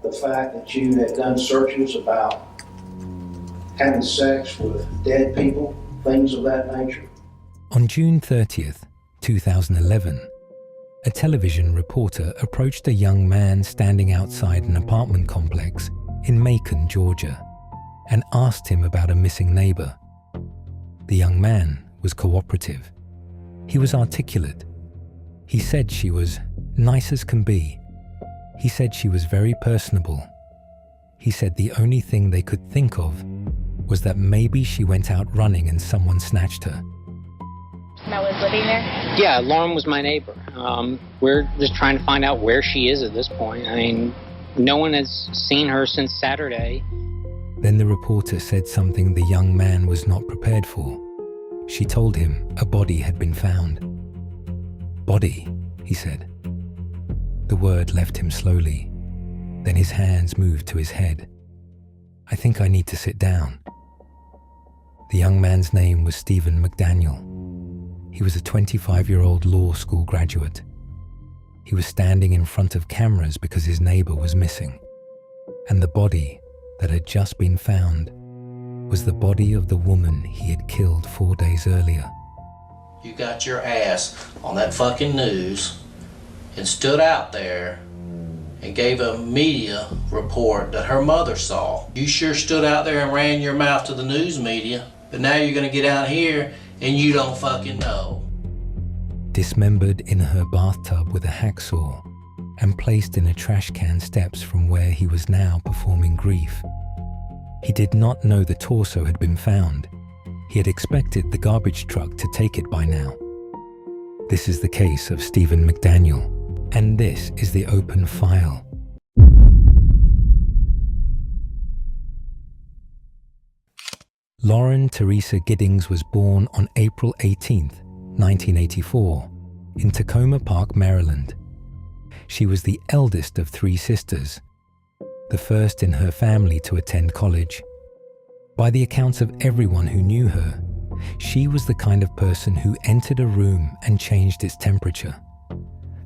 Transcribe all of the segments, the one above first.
the fact that you had done searches about having sex with dead people, things of that nature? On June 30th, 2011, a television reporter approached a young man standing outside an apartment complex in Macon, Georgia, and asked him about a missing neighbor. The young man was cooperative. He was articulate. He said she was nice as can be. He said she was very personable. He said the only thing they could think of was that maybe she went out running and someone snatched her. That was living there? Yeah, Lauren was my neighbor. We're just trying to find out where she is at this point. I mean, no one has seen her since Saturday. Then the reporter said something the young man was not prepared for. She told him a body had been found. Body, he said. The word left him slowly. Then his hands moved to his head. I think I need to sit down. The young man's name was Stephen McDaniel. He was a 25-year-old law school graduate. He was standing in front of cameras because his neighbor was missing. And the body that had just been found was the body of the woman he had killed 4 days earlier. You got your ass on that fucking news and stood out there and gave a media report that her mother saw. You sure stood out there and ran your mouth to the news media, but now you're gonna get out here and you don't fucking know. Dismembered in her bathtub with a hacksaw and placed in a trash can steps from where he was now performing grief. He did not know the torso had been found. He had expected the garbage truck to take it by now. This is the case of Stephen McDaniel, and this is the open file. Lauren Teresa Giddings was born on April 18, 1984, in Tacoma Park, Maryland. She was the eldest of 3 sisters, the first in her family to attend college. By the accounts of everyone who knew her, she was the kind of person who entered a room and changed its temperature.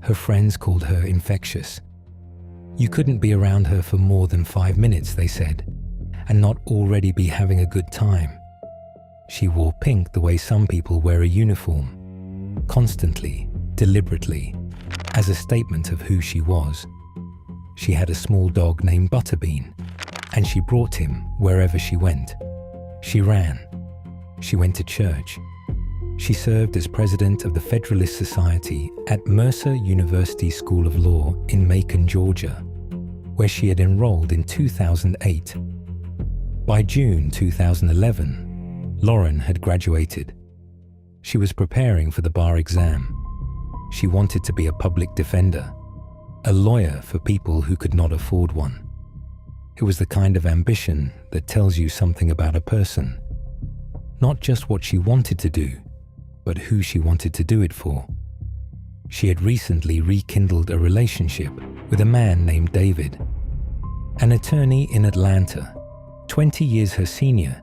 Her friends called her infectious. You couldn't be around her for more than 5 minutes, they said, and not already be having a good time. She wore pink the way some people wear a uniform, constantly, deliberately, as a statement of who she was. She had a small dog named Butterbean, and she brought him wherever she went. She ran. She went to church. She served as president of the Federalist Society at Mercer University School of Law in Macon, Georgia, where she had enrolled in 2008. By June 2011, Lauren had graduated. She was preparing for the bar exam. She wanted to be a public defender, a lawyer for people who could not afford one. It was the kind of ambition that tells you something about a person, not just what she wanted to do, but who she wanted to do it for. She had recently rekindled a relationship with a man named David, an attorney in Atlanta, 20 years her senior,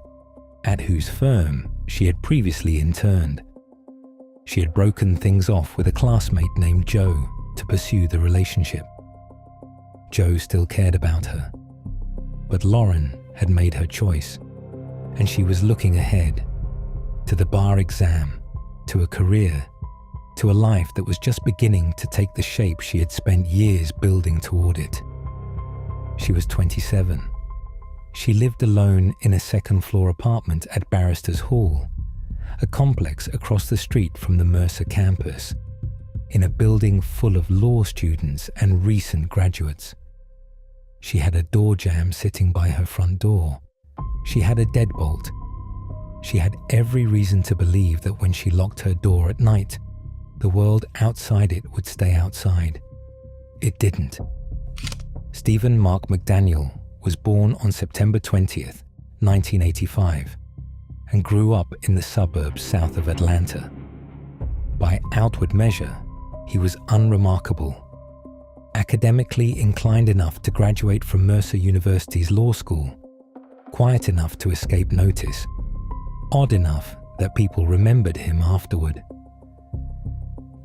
at whose firm she had previously interned. She had broken things off with a classmate named Joe to pursue the relationship. Joe still cared about her, but Lauren had made her choice, and she was looking ahead to the bar exam, to a career, to a life that was just beginning to take the shape she had spent years building toward it. She was 27. She lived alone in a second-floor apartment at Barristers Hall, a complex across the street from the Mercer campus, in a building full of law students and recent graduates. She had a door jamb sitting by her front door. She had a deadbolt. She had every reason to believe that when she locked her door at night, the world outside it would stay outside. It didn't. Stephen Mark McDaniel was born on September 20th, 1985, and grew up in the suburbs south of Atlanta. By outward measure, he was unremarkable. Academically inclined enough to graduate from Mercer University's law school, quiet enough to escape notice, odd enough that people remembered him afterward.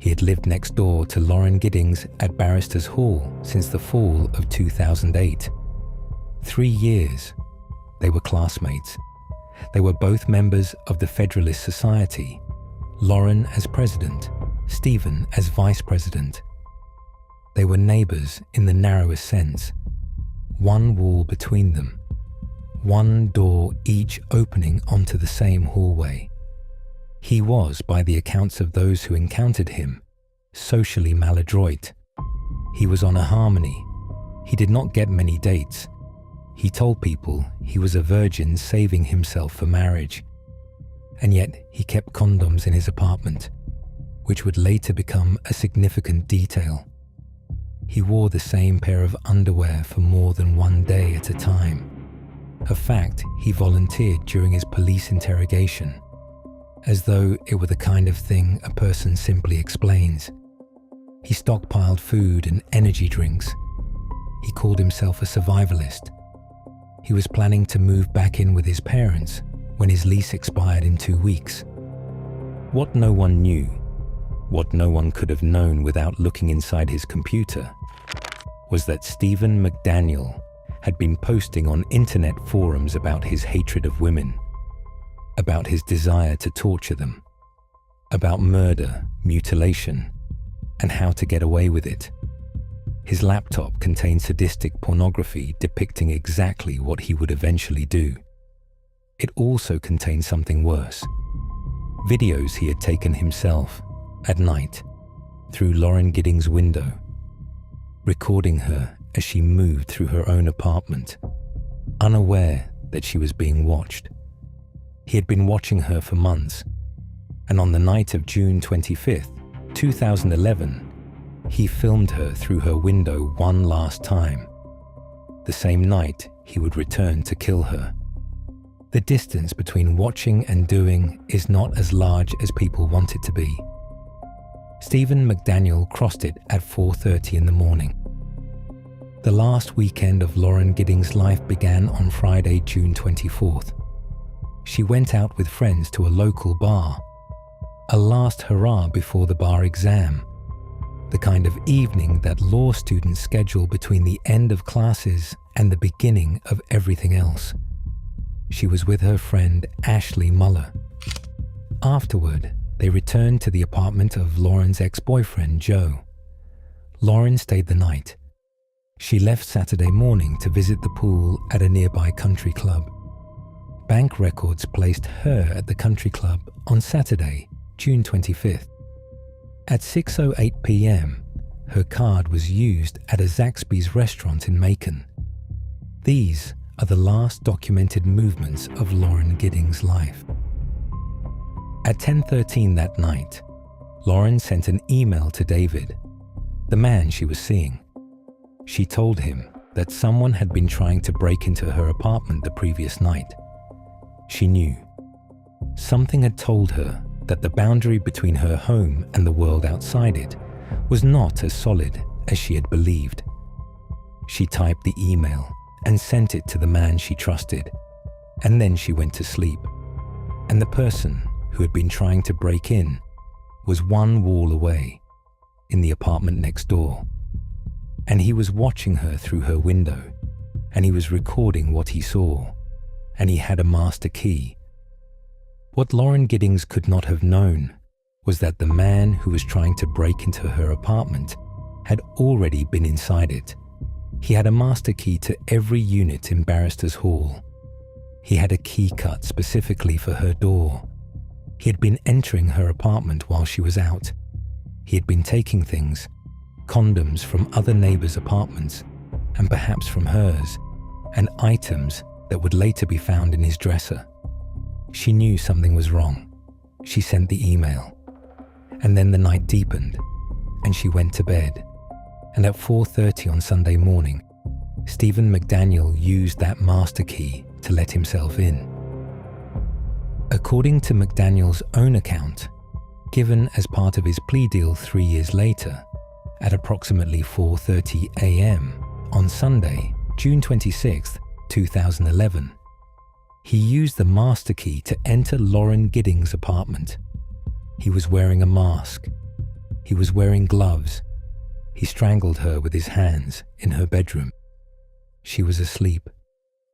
He had lived next door to Lauren Giddings at Barristers Hall since the fall of 2008, 3 years. They were classmates. They were both members of the Federalist Society, Lauren as president, Stephen as vice president. They were neighbors in the narrowest sense. One wall between them, one door each opening onto the same hallway. He was, by the accounts of those who encountered him, socially maladroit. He was on a harmony. He did not get many dates. He told people he was a virgin saving himself for marriage. And yet he kept condoms in his apartment, which would later become a significant detail. He wore the same pair of underwear for more than 1 day at a time, a fact he volunteered during his police interrogation, as though it were the kind of thing a person simply explains. He stockpiled food and energy drinks. He called himself a survivalist. He was planning to move back in with his parents when his lease expired in 2 weeks. What no one knew, what no one could have known without looking inside his computer, was that Stephen McDaniel had been posting on internet forums about his hatred of women, about his desire to torture them, about murder, mutilation, and how to get away with it. His laptop contained sadistic pornography depicting exactly what he would eventually do. It also contained something worse. Videos he had taken himself, at night, through Lauren Giddings' window, recording her as she moved through her own apartment, unaware that she was being watched. He had been watching her for months, and on the night of June 25th, 2011, he filmed her through her window one last time. The same night, he would return to kill her. The distance between watching and doing is not as large as people want it to be. Stephen McDaniel crossed it at 4:30 in the morning. The last weekend of Lauren Giddings' life began on Friday, June 24th. She went out with friends to a local bar, a last hurrah before the bar exam, the kind of evening that law students schedule between the end of classes and the beginning of everything else. She was with her friend Ashley Muller. Afterward, they returned to the apartment of Lauren's ex-boyfriend, Joe. Lauren stayed the night. She left Saturday morning to visit the pool at a nearby country club. Bank records placed her at the country club on Saturday, June 25th. At 6:08 p.m., her card was used at a Zaxby's restaurant in Macon. These are the last documented movements of Lauren Giddings' life. At 10:13 that night, Lauren sent an email to David, the man she was seeing. She told him that someone had been trying to break into her apartment the previous night. She knew. Something had told her that the boundary between her home and the world outside it was not as solid as she had believed. She typed the email and sent it to the man she trusted, and then she went to sleep. And the person who had been trying to break in was one wall away, in the apartment next door. And he was watching her through her window, and he was recording what he saw, and he had a master key. What Lauren Giddings could not have known was that the man who was trying to break into her apartment had already been inside it. He had a master key to every unit in Barrister's Hall. He had a key cut specifically for her door. He had been entering her apartment while she was out. He had been taking things, condoms from other neighbors' apartments, and perhaps from hers, and items that would later be found in his dresser. She knew something was wrong. She sent the email. And then the night deepened, and she went to bed. And at 4:30 on Sunday morning, Stephen McDaniel used that master key to let himself in. According to McDaniel's own account, given as part of his plea deal 3 years later, at approximately 4:30 a.m. on Sunday, June 26, 2011, he used the master key to enter Lauren Giddings' apartment. He was wearing a mask. He was wearing gloves. He strangled her with his hands in her bedroom. She was asleep.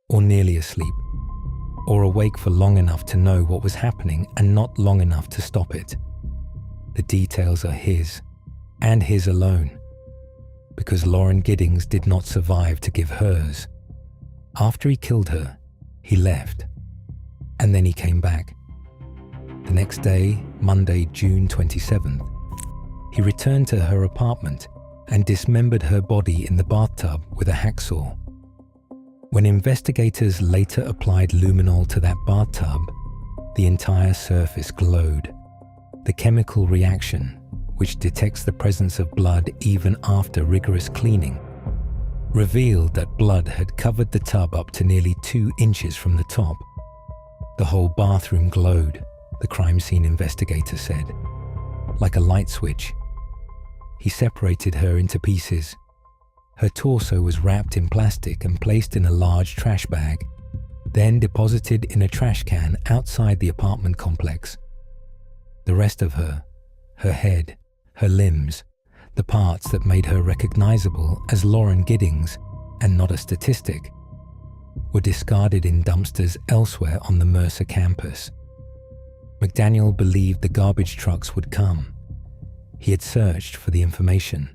or nearly asleep, or awake for long enough to know what was happening and not long enough to stop it. The details are his, and his alone, because Lauren Giddings did not survive to give hers. After he killed her, he left, and then he came back. The next day, Monday, June 27th, he returned to her apartment and dismembered her body in the bathtub with a hacksaw. When investigators later applied luminol to that bathtub, the entire surface glowed. The chemical reaction, which detects the presence of blood even after rigorous cleaning, revealed that blood had covered the tub up to nearly 2 inches from the top. The whole bathroom glowed, the crime scene investigator said, like a light switch. He separated her into pieces. Her torso was wrapped in plastic and placed in a large trash bag, then deposited in a trash can outside the apartment complex. The rest of her head, her limbs, the parts that made her recognizable as Lauren Giddings and not a statistic, were discarded in dumpsters elsewhere on the Mercer campus. McDaniel believed the garbage trucks would come. He had searched for the information.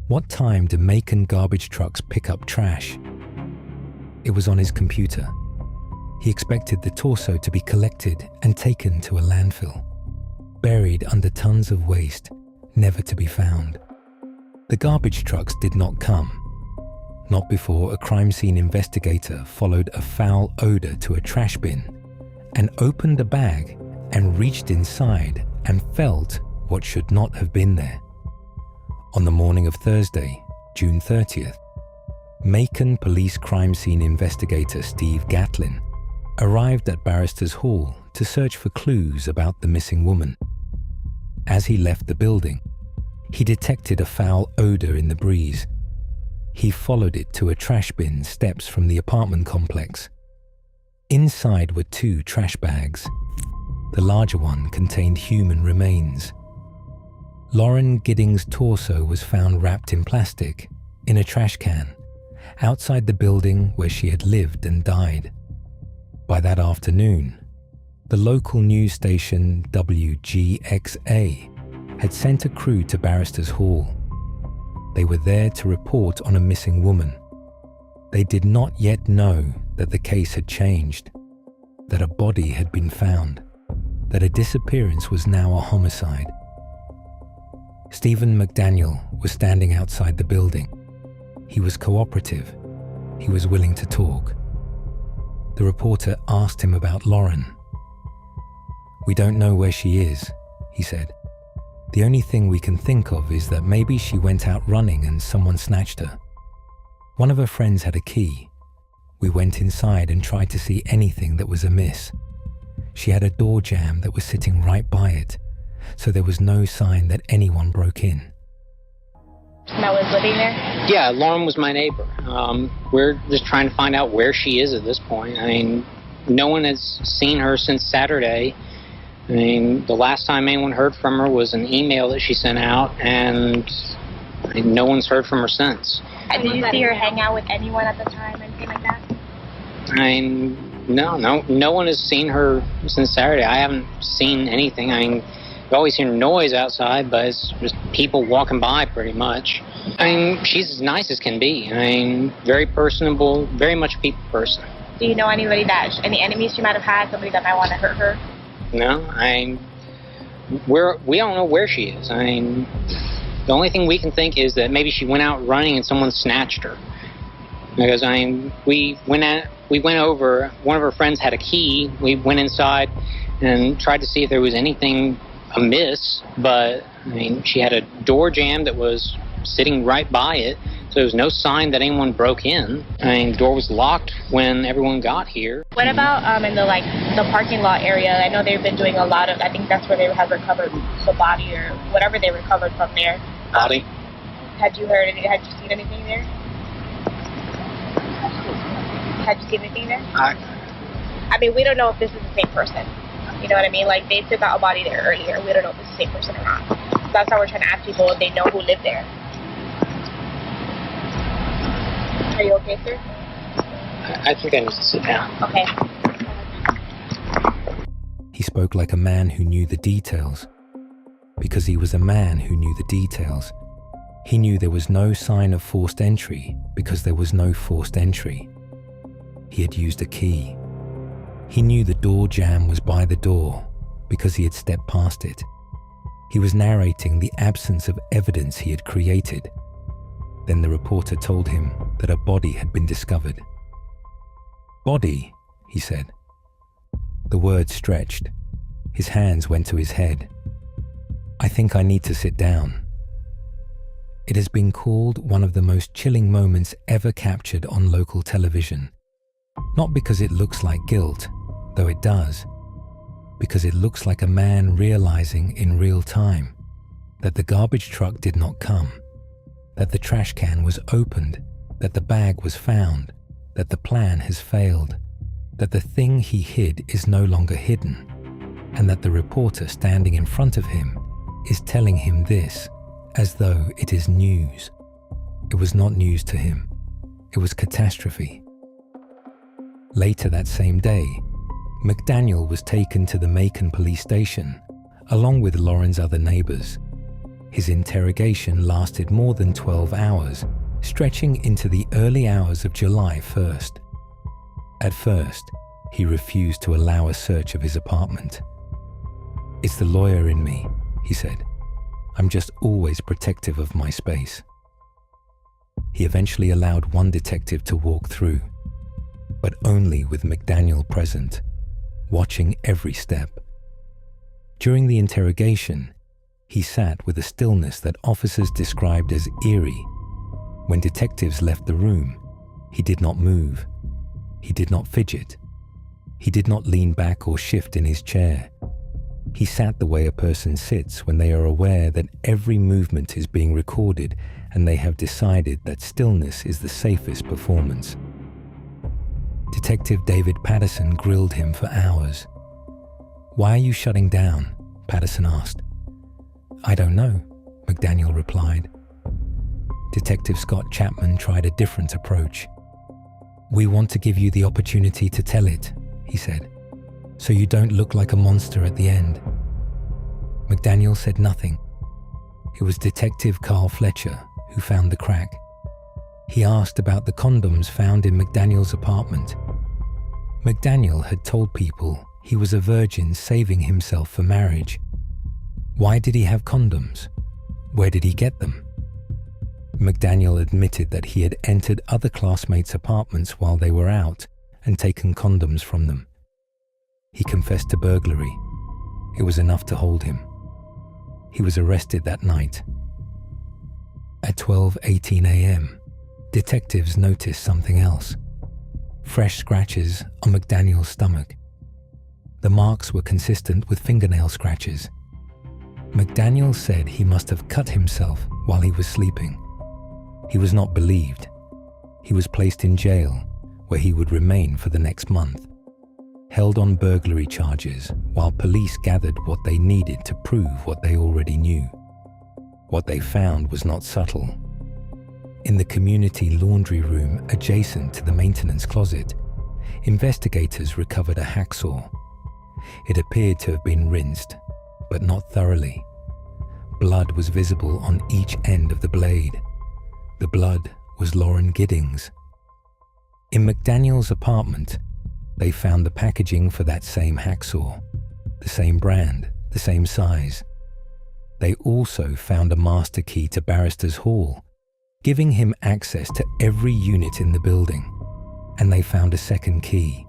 What time do Macon garbage trucks pick up trash? It was on his computer. He expected the torso to be collected and taken to a landfill, buried under tons of waste, never to be found. The garbage trucks did not come. Not before a crime scene investigator followed a foul odor to a trash bin and opened the bag and reached inside and felt what should not have been there. On the morning of Thursday, June 30th, Macon police crime scene investigator Steve Gatlin arrived at Barristers Hall to search for clues about the missing woman. As he left the building, he detected a foul odor in the breeze. He followed it to a trash bin steps from the apartment complex. Inside were 2 trash bags. The larger one contained human remains. Lauren Giddings' torso was found wrapped in plastic in a trash can outside the building where she had lived and died. By that afternoon, the local news station WGXA had sent a crew to Barristers Hall. They were there to report on a missing woman. They did not yet know that the case had changed, that a body had been found, that a disappearance was now a homicide. Stephen McDaniel was standing outside the building. He was cooperative. He was willing to talk. The reporter asked him about Lauren. "We don't know where she is," he said. "The only thing we can think of is that maybe she went out running and someone snatched her. One of her friends had a key. We went inside and tried to see anything that was amiss. She had a door jamb that was sitting right by it, so there was no sign that anyone broke in." That was living there? Yeah, Lauren was my neighbor. We're just trying to find out where she is at this point. I mean, no one has seen her since Saturday. I mean, the last time anyone heard from her was an email that she sent out, and no one's heard from her since. Did you see her hang out with anyone at the time, anything like that? I mean, no one has seen her since Saturday. I haven't seen anything. I mean, you always hear noise outside, but it's just people walking by pretty much. I mean, she's as nice as can be. I mean, very personable, very much a people person. Do you know anybody any enemies she might have had, somebody that might want to hurt her? No, we don't know where she is. I mean, the only thing we can think is that maybe she went out running and someone snatched her. Because we went over. One of her friends had a key. We went inside and tried to see if there was anything amiss. But I mean, she had a door jamb that was sitting right by it, so there was no sign that anyone broke in. I mean, the door was locked when everyone got here. What about in the parking lot area? I know they've been doing a lot of. I think that's where they have recovered the body or whatever they recovered from there. Body. Had you heard? Had you seen anything there? Had you seen anything there? I mean, we don't know if this is the same person. You know what I mean? Like, they took out a body there earlier. We don't know if it's the same person or not. So that's why we're trying to ask people if they know who lived there. Are you okay, sir? I think I need to sit down. Okay. He spoke like a man who knew the details. Because he was a man who knew the details. He knew there was no sign of forced entry because there was no forced entry. He had used a key. He knew the door jamb was by the door because he had stepped past it. He was narrating the absence of evidence he had created. Then the reporter told him that a body had been discovered. "Body," he said. The word stretched. His hands went to his head. "I think I need to sit down." It has been called one of the most chilling moments ever captured on local television. Not because it looks like guilt, though it does, because it looks like a man realizing in real time that the garbage truck did not come, that the trash can was opened, that the bag was found, that the plan has failed, that the thing he hid is no longer hidden, and that the reporter standing in front of him is telling him this as though it is news. It was not news to him. It was catastrophe. Later that same day, McDaniel was taken to the Macon police station, along with Lauren's other neighbors. His interrogation lasted more than 12 hours, stretching into the early hours of July 1st. At first, he refused to allow a search of his apartment. "It's the lawyer in me," he said. "I'm just always protective of my space." He eventually allowed one detective to walk through, but only with McDaniel present, watching every step. During the interrogation, he sat with a stillness that officers described as eerie. When detectives left the room, he did not move. He did not fidget. He did not lean back or shift in his chair. He sat the way a person sits when they are aware that every movement is being recorded and they have decided that stillness is the safest performance. Detective David Patterson grilled him for hours. "Why are you shutting down?" Patterson asked. "I don't know," McDaniel replied. Detective Scott Chapman tried a different approach. "We want to give you the opportunity to tell it," he said, "so you don't look like a monster at the end." McDaniel said nothing. It was Detective Carl Fletcher who found the crack. He asked about the condoms found in McDaniel's apartment. McDaniel had told people he was a virgin saving himself for marriage. Why did he have condoms? Where did he get them? McDaniel admitted that he had entered other classmates' apartments while they were out and taken condoms from them. He confessed to burglary. It was enough to hold him. He was arrested that night. At 12:18 a.m., detectives noticed something else. Fresh scratches on McDaniel's stomach. The marks were consistent with fingernail scratches. McDaniel said he must have cut himself while he was sleeping. He was not believed. He was placed in jail, where he would remain for the next month, held on burglary charges while police gathered what they needed to prove what they already knew. What they found was not subtle. In the community laundry room adjacent to the maintenance closet, investigators recovered a hacksaw. It appeared to have been rinsed, but not thoroughly. Blood was visible on each end of the blade. The blood was Lauren Giddings. In McDaniel's apartment, they found the packaging for that same hacksaw, the same brand, the same size. They also found a master key to Barrister's Hall, giving him access to every unit in the building, and they found a second key,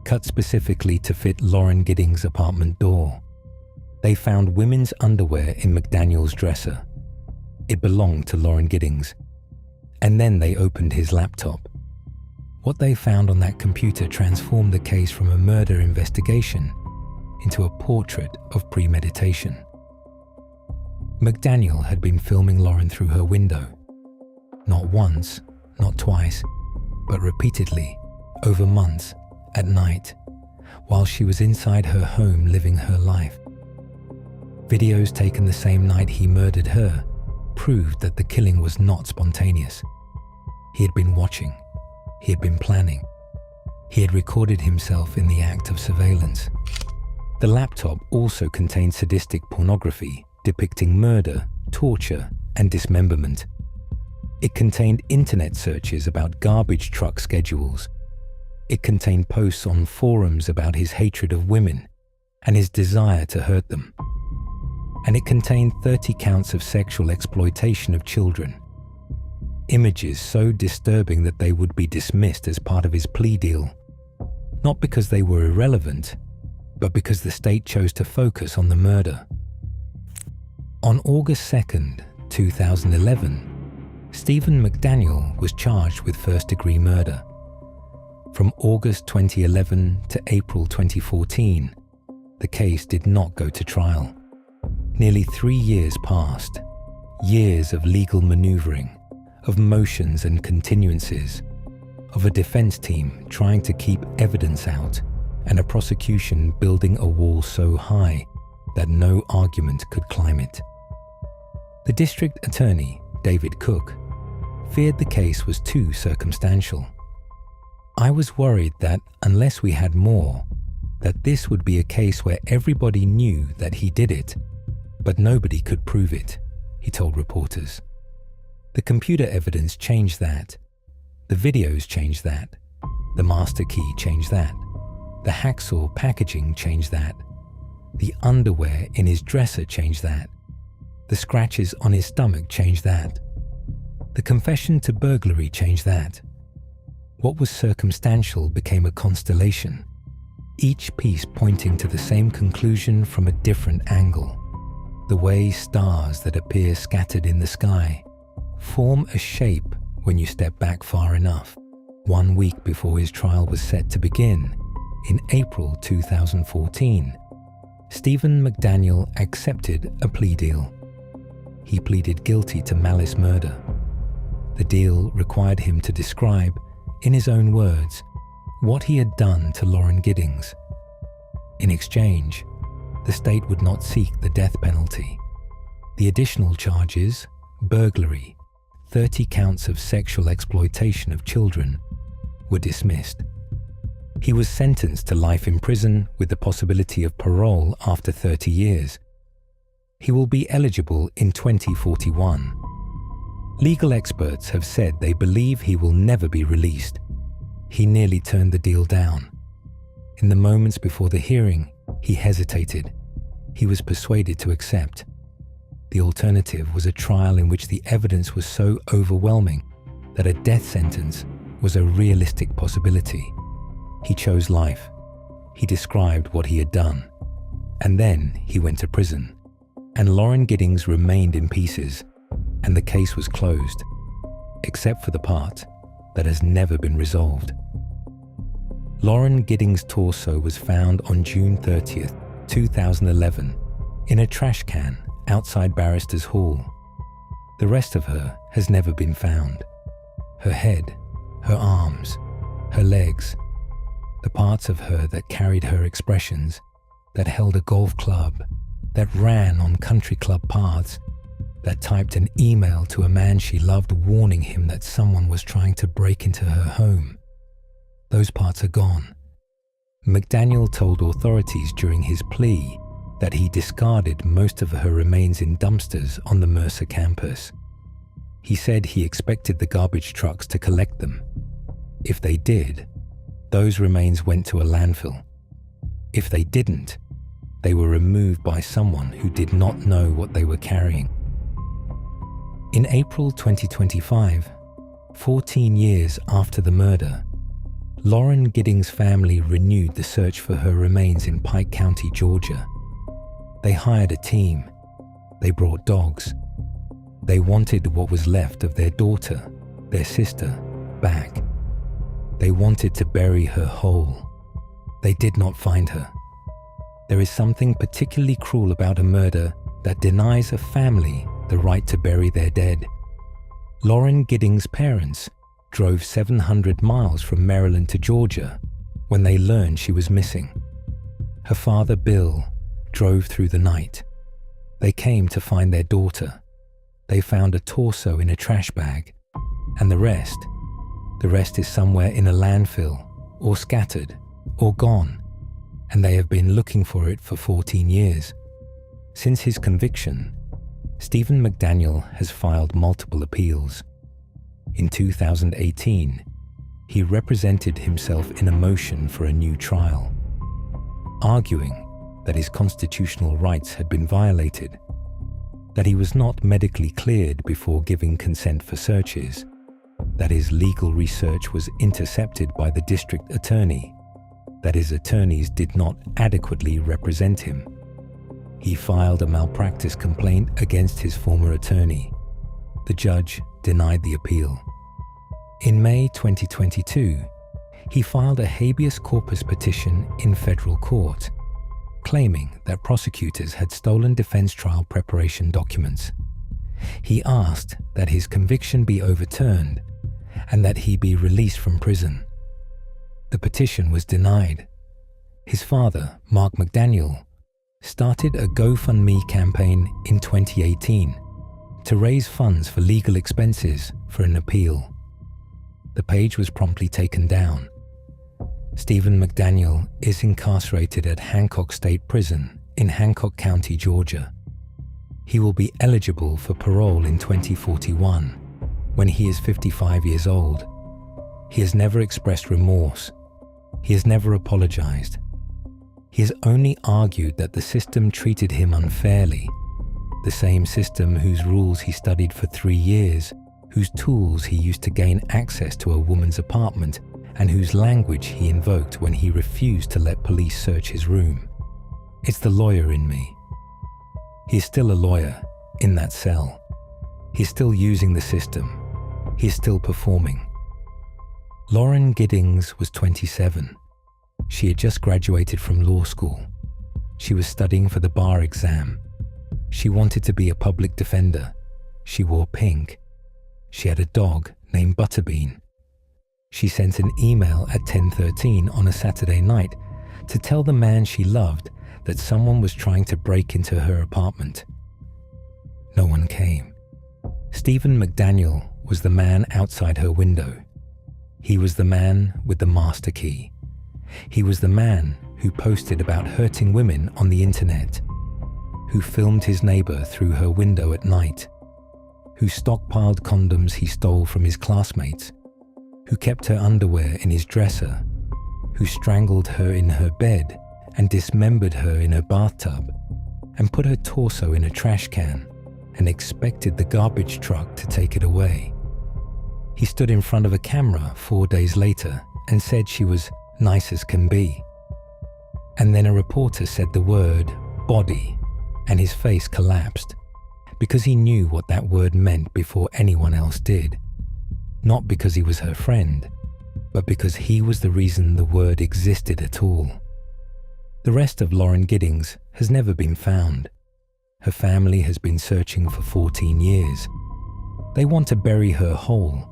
cut specifically to fit Lauren Giddings' apartment door. They found women's underwear in McDaniel's dresser. It belonged to Lauren Giddings. And then they opened his laptop. What they found on that computer transformed the case from a murder investigation into a portrait of premeditation. McDaniel had been filming Lauren through her window. Not once, not twice, but repeatedly, over months, at night, while she was inside her home living her life. Videos taken the same night he murdered her proved that the killing was not spontaneous. He had been watching. he had been planning. He had recorded himself in the act of surveillance. The laptop also contained sadistic pornography depicting murder, torture, and dismemberment. It contained internet searches about garbage truck schedules. It contained posts on forums about his hatred of women and his desire to hurt them. And it contained 30 counts of sexual exploitation of children. Images so disturbing that they would be dismissed as part of his plea deal, not because they were irrelevant, but because the state chose to focus on the murder. On August 2nd, 2011, Stephen McDaniel was charged with first-degree murder. From August 2011 to April 2014, the case did not go to trial. Nearly 3 years passed, years of legal maneuvering, of motions and continuances, of a defense team trying to keep evidence out, and a prosecution building a wall so high that no argument could climb it. The district attorney, David Cook, feared the case was too circumstantial. I was worried that unless we had more, that this would be a case where everybody knew that he did it, but nobody could prove it, he told reporters. The computer evidence changed that. The videos changed that. The master key changed that. The hacksaw packaging changed that. The underwear in his dresser changed that. The scratches on his stomach changed that. The confession to burglary changed that. What was circumstantial became a constellation, each piece pointing to the same conclusion from a different angle. The way stars that appear scattered in the sky form a shape when you step back far enough. 1 week before his trial was set to begin, in April 2014, Stephen McDaniel accepted a plea deal. He pleaded guilty to malice murder. The deal required him to describe, in his own words, what he had done to Lauren Giddings. In exchange, the state would not seek the death penalty. The additional charges, burglary, 30 counts of sexual exploitation of children, were dismissed. He was sentenced to life in prison with the possibility of parole after 30 years. He will be eligible in 2041. Legal experts have said they believe he will never be released. He nearly turned the deal down. In the moments before the hearing, he hesitated. He was persuaded to accept. The alternative was a trial in which the evidence was so overwhelming that a death sentence was a realistic possibility. He chose life. He described what he had done. And then he went to prison. And Lauren Giddings remained in pieces, and the case was closed, except for the part that has never been resolved. Lauren Giddings' torso was found on June 30th, 2011, in a trash can outside Barristers Hall. The rest of her has never been found. Her head, her arms, her legs, the parts of her that carried her expressions, that held a golf club, that ran on country club paths, that typed an email to a man she loved warning him that someone was trying to break into her home. Those parts are gone. McDaniel told authorities during his plea that he discarded most of her remains in dumpsters on the Mercer campus. He said he expected the garbage trucks to collect them. If they did, those remains went to a landfill. If they didn't, they were removed by someone who did not know what they were carrying. In April 2025, 14 years after the murder, Lauren Giddings' family renewed the search for her remains in Pike County, Georgia. They hired a team. They brought dogs. They wanted what was left of their daughter, their sister, back. They wanted to bury her whole. They did not find her. There is something particularly cruel about a murder that denies a family the right to bury their dead. Lauren Giddings' parents drove 700 miles from Maryland to Georgia when they learned she was missing. Her father, Bill, drove through the night. They came to find their daughter. They found a torso in a trash bag, and the rest, The rest is somewhere in a landfill, or scattered, or gone, and they have been looking for it for 14 years. Since his conviction, Stephen McDaniel has filed multiple appeals. In 2018, he represented himself in a motion for a new trial, arguing that his constitutional rights had been violated, that he was not medically cleared before giving consent for searches, that his legal research was intercepted by the district attorney, that his attorneys did not adequately represent him. He filed a malpractice complaint against his former attorney. The judge denied the appeal. In May 2022, he filed a habeas corpus petition in federal court, claiming that prosecutors had stolen defense trial preparation documents. He asked that his conviction be overturned and that he be released from prison. The petition was denied. His father, Mark McDaniel, started a GoFundMe campaign in 2018 to raise funds for legal expenses for an appeal. The page was promptly taken down. Stephen McDaniel is incarcerated at Hancock State Prison in Hancock County, Georgia. He will be eligible for parole in 2041, when he is 55 years old. He has never expressed remorse. He has never apologized. He has only argued that the system treated him unfairly, the same system whose rules he studied for 3 years, whose tools he used to gain access to a woman's apartment, and whose language he invoked when he refused to let police search his room. It's the lawyer in me. He is still a lawyer in that cell. He is still using the system. He is still performing. Lauren Giddings was 27. She had just graduated from law school. She was studying for the bar exam. She wanted to be a public defender. She wore pink. She had a dog named Butterbean. She sent an email at 10:13 on a Saturday night to tell the man she loved that someone was trying to break into her apartment. No one came. Stephen McDaniel was the man outside her window. He was the man with the master key. He was the man who posted about hurting women on the internet, who filmed his neighbor through her window at night, who stockpiled condoms he stole from his classmates, who kept her underwear in his dresser, who strangled her in her bed and dismembered her in her bathtub, and put her torso in a trash can and expected the garbage truck to take it away. He stood in front of a camera 4 days later and said she was nice as can be. And then a reporter said the word body, and his face collapsed, because he knew what that word meant before anyone else did. Not because he was her friend, but because he was the reason the word existed at all. The rest of Lauren Giddings has never been found. Her family has been searching for 14 years. They want to bury her whole.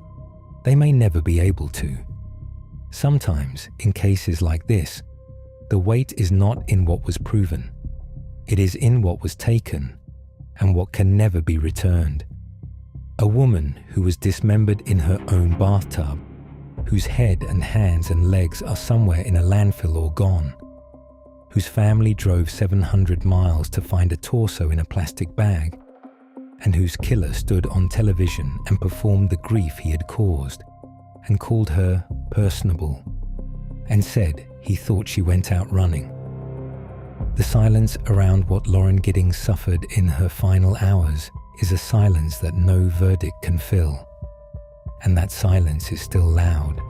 They may never be able to. Sometimes, in cases like this, the weight is not in what was proven. It is in what was taken and what can never be returned. A woman who was dismembered in her own bathtub, whose head and hands and legs are somewhere in a landfill or gone, whose family drove 700 miles to find a torso in a plastic bag, and whose killer stood on television and performed the grief he had caused, and called her personable, and said he thought she went out running. The silence around what Lauren Giddings suffered in her final hours is a silence that no verdict can fill, and that silence is still loud.